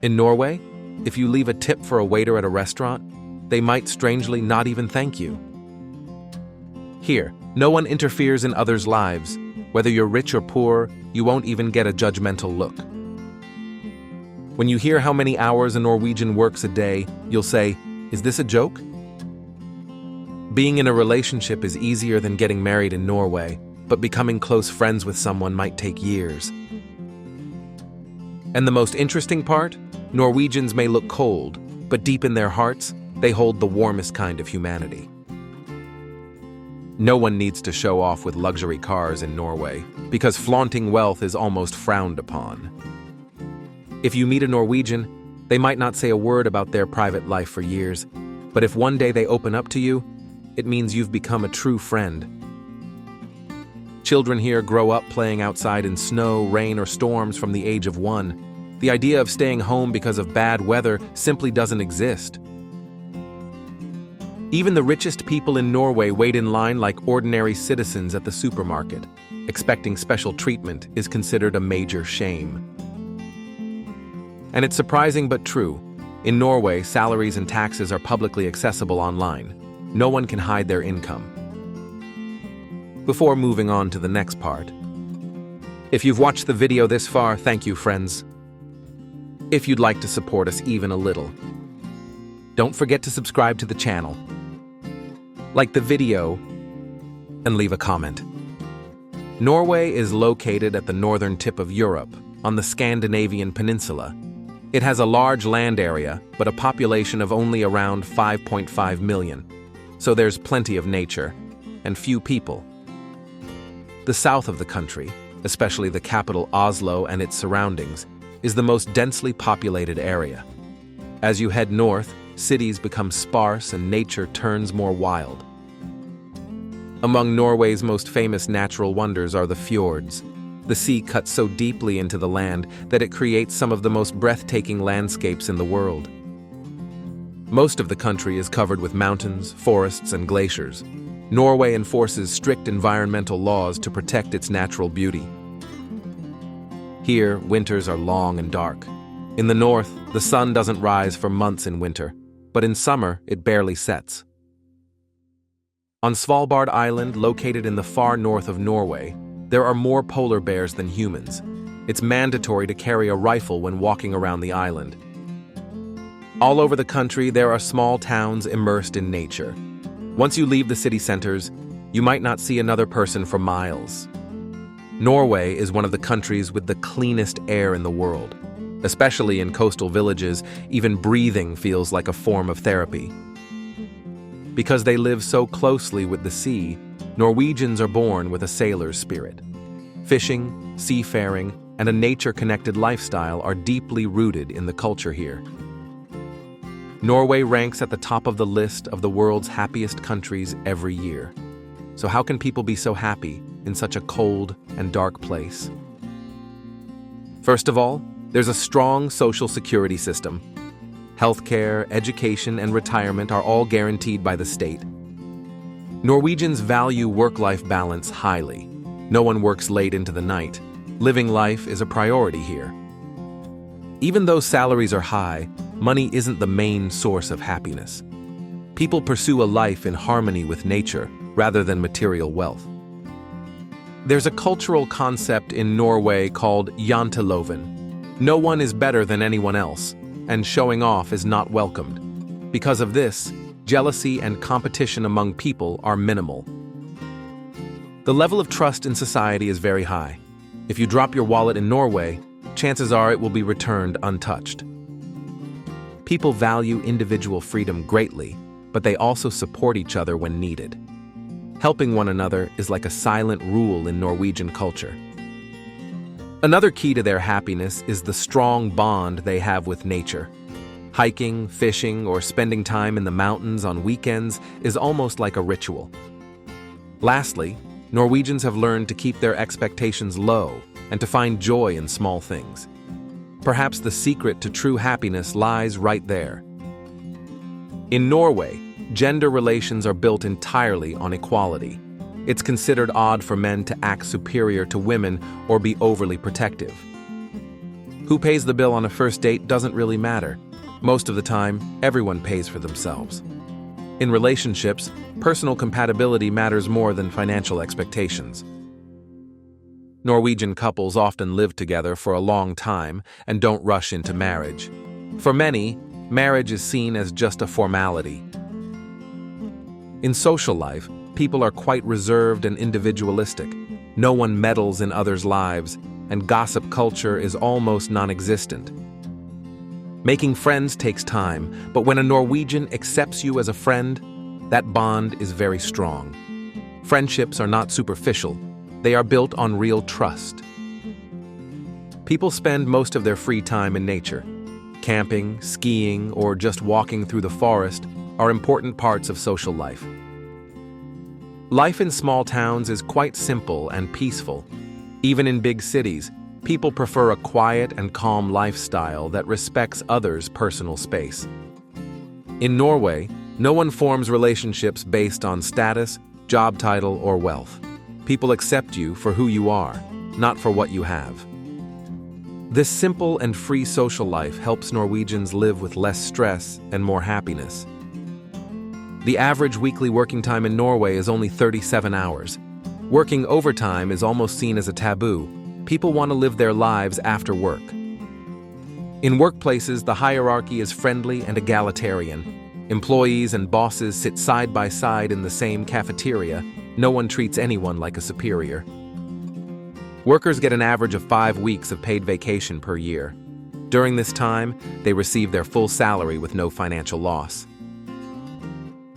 In Norway, if you leave a tip for a waiter at a restaurant, they might strangely not even thank you. Here, no one interferes in others' lives. Whether you're rich or poor, you won't even get a judgmental look. When you hear how many hours a Norwegian works a day, you'll say, "Is this a joke?" Being in a relationship is easier than getting married in Norway, but becoming close friends with someone might take years. And the most interesting part? Norwegians may look cold, but deep in their hearts, they hold the warmest kind of humanity. No one needs to show off with luxury cars in Norway, because flaunting wealth is almost frowned upon. If you meet a Norwegian, they might not say a word about their private life for years, but if one day they open up to you, it means you've become a true friend. Children here grow up playing outside in snow, rain, or storms from the age of 1. The idea of staying home because of bad weather simply doesn't exist. Even the richest people in Norway wait in line like ordinary citizens at the supermarket. Expecting special treatment is considered a major shame. And it's surprising but true. In Norway, salaries and taxes are publicly accessible online. No one can hide their income. Before moving on to the next part, if you've watched the video this far, thank you, friends. If you'd like to support us even a little, don't forget to subscribe to the channel, like the video, and leave a comment. Norway is located at the northern tip of Europe, on the Scandinavian peninsula. It has a large land area, but a population of only around 5.5 million, so there's plenty of nature, and few people. The south of the country, especially the capital Oslo and its surroundings, is the most densely populated area. As you head north, cities become sparse and nature turns more wild. Among Norway's most famous natural wonders are the fjords. The sea cuts so deeply into the land that it creates some of the most breathtaking landscapes in the world. Most of the country is covered with mountains, forests, and glaciers. Norway enforces strict environmental laws to protect its natural beauty. Here, winters are long and dark. In the north, the sun doesn't rise for months in winter, but in summer, it barely sets. On Svalbard Island, located in the far north of Norway, there are more polar bears than humans. It's mandatory to carry a rifle when walking around the island. All over the country, there are small towns immersed in nature. Once you leave the city centers, you might not see another person for miles. Norway is one of the countries with the cleanest air in the world. Especially in coastal villages, even breathing feels like a form of therapy. Because they live so closely with the sea, Norwegians are born with a sailor's spirit. Fishing, seafaring, and a nature-connected lifestyle are deeply rooted in the culture here. Norway ranks at the top of the list of the world's happiest countries every year. So how can people be so happy in such a cold and dark place? First of all, there's a strong social security system. Healthcare, education, and retirement are all guaranteed by the state. Norwegians value work-life balance highly. No one works late into the night. Living life is a priority here. Even though salaries are high, money isn't the main source of happiness. People pursue a life in harmony with nature rather than material wealth. There's a cultural concept in Norway called janteloven. No one is better than anyone else, and showing off is not welcomed. Because of this, jealousy and competition among people are minimal. The level of trust in society is very high. If you drop your wallet in Norway, chances are it will be returned untouched. People value individual freedom greatly, but they also support each other when needed. Helping one another is like a silent rule in Norwegian culture. Another key to their happiness is the strong bond they have with nature. Hiking, fishing, or spending time in the mountains on weekends is almost like a ritual. Lastly, Norwegians have learned to keep their expectations low and to find joy in small things. Perhaps the secret to true happiness lies right there. In Norway, gender relations are built entirely on equality. It's considered odd for men to act superior to women or be overly protective. Who pays the bill on a first date doesn't really matter. Most of the time, everyone pays for themselves. In relationships, personal compatibility matters more than financial expectations. Norwegian couples often live together for a long time and don't rush into marriage. For many, marriage is seen as just a formality. In social life, people are quite reserved and individualistic. No one meddles in others' lives, and gossip culture is almost non-existent. Making friends takes time, but when a Norwegian accepts you as a friend, that bond is very strong. Friendships are not superficial. They are built on real trust. People spend most of their free time in nature. Camping, skiing, or just walking through the forest are important parts of social life. Life in small towns is quite simple and peaceful. Even in big cities, people prefer a quiet and calm lifestyle that respects others' personal space. In Norway, no one forms relationships based on status, job title, or wealth. People accept you for who you are, not for what you have. This simple and free social life helps Norwegians live with less stress and more happiness. The average weekly working time in Norway is only 37 hours. Working overtime is almost seen as a taboo. People want to live their lives after work. In workplaces, the hierarchy is friendly and egalitarian. Employees and bosses sit side by side in the same cafeteria. No one treats anyone like a superior. Workers get an average of 5 weeks of paid vacation per year. During this time, they receive their full salary with no financial loss.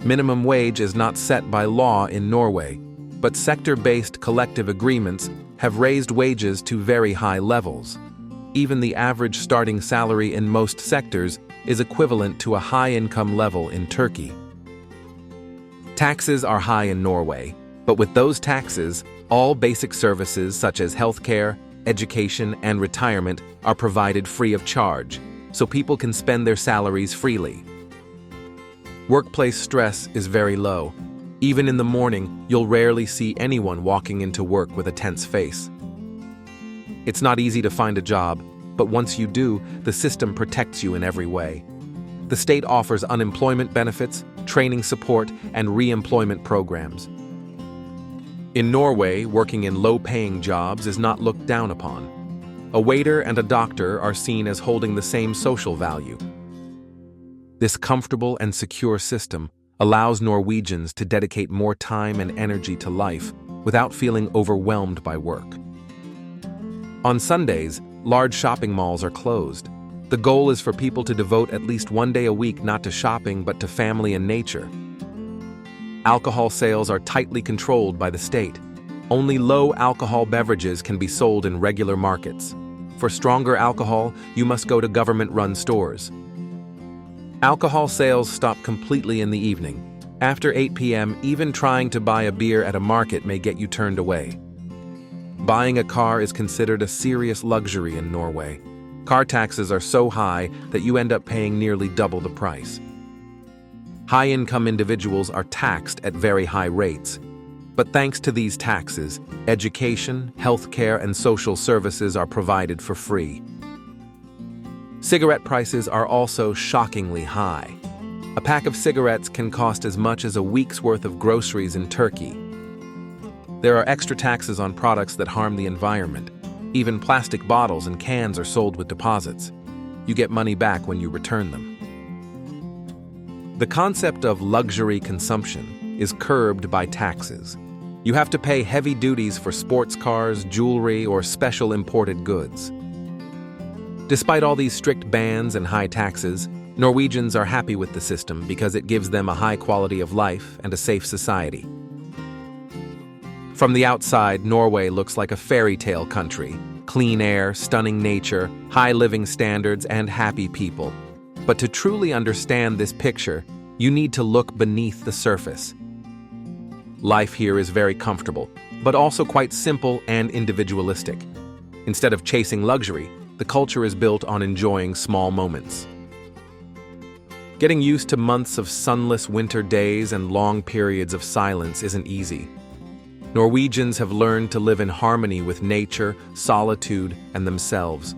Minimum wage is not set by law in Norway, but sector-based collective agreements have raised wages to very high levels. Even the average starting salary in most sectors is equivalent to a high-income level in Turkey. Taxes are high in Norway, but with those taxes, all basic services such as healthcare, education, and retirement are provided free of charge, so people can spend their salaries freely. Workplace stress is very low. Even in the morning, you'll rarely see anyone walking into work with a tense face. It's not easy to find a job, but once you do, the system protects you in every way. The state offers unemployment benefits, training support, and re-employment programs. In Norway, working in low-paying jobs is not looked down upon. A waiter and a doctor are seen as holding the same social value. This comfortable and secure system allows Norwegians to dedicate more time and energy to life without feeling overwhelmed by work. On Sundays, large shopping malls are closed. The goal is for people to devote at least one day a week not to shopping but to family and nature. Alcohol sales are tightly controlled by the state. Only low-alcohol beverages can be sold in regular markets. For stronger alcohol, you must go to government-run stores. Alcohol sales stop completely in the evening. After 8 p.m., even trying to buy a beer at a market may get you turned away. Buying a car is considered a serious luxury in Norway. Car taxes are so high that you end up paying nearly double the price. High-income individuals are taxed at very high rates. But thanks to these taxes, education, healthcare, and social services are provided for free. Cigarette prices are also shockingly high. A pack of cigarettes can cost as much as a week's worth of groceries in Turkey. There are extra taxes on products that harm the environment. Even plastic bottles and cans are sold with deposits. You get money back when you return them. The concept of luxury consumption is curbed by taxes. You have to pay heavy duties for sports cars, jewelry, or special imported goods. Despite all these strict bans and high taxes, Norwegians are happy with the system because it gives them a high quality of life and a safe society. From the outside, Norway looks like a fairy tale country. Clean air, stunning nature, high living standards, and happy people. But to truly understand this picture, you need to look beneath the surface. Life here is very comfortable, but also quite simple and individualistic. Instead of chasing luxury, the culture is built on enjoying small moments. Getting used to months of sunless winter days and long periods of silence isn't easy. Norwegians have learned to live in harmony with nature, solitude, and themselves.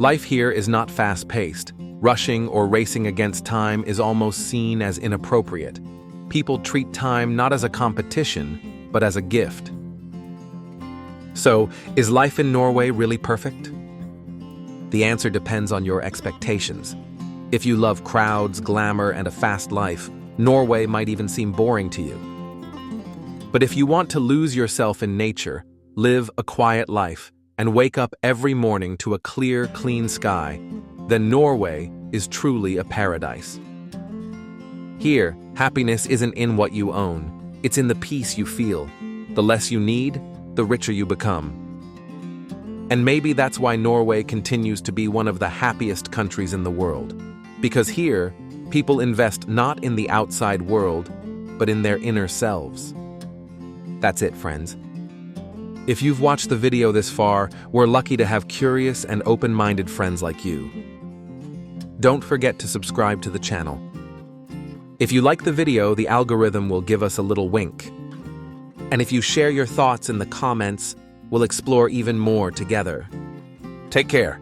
Life here is not fast-paced. Rushing or racing against time is almost seen as inappropriate. People treat time not as a competition, but as a gift. So, is life in Norway really perfect? The answer depends on your expectations. If you love crowds, glamour, and a fast life, Norway might even seem boring to you. But if you want to lose yourself in nature, live a quiet life, and wake up every morning to a clear, clean sky, then Norway is truly a paradise. Here, happiness isn't in what you own, it's in the peace you feel. The less you need, the richer you become. And maybe that's why Norway continues to be one of the happiest countries in the world. Because here, people invest not in the outside world, but in their inner selves. That's it, friends. If you've watched the video this far, we're lucky to have curious and open-minded friends like you. Don't forget to subscribe to the channel. If you like the video, the algorithm will give us a little wink. And if you share your thoughts in the comments, we'll explore even more together. Take care.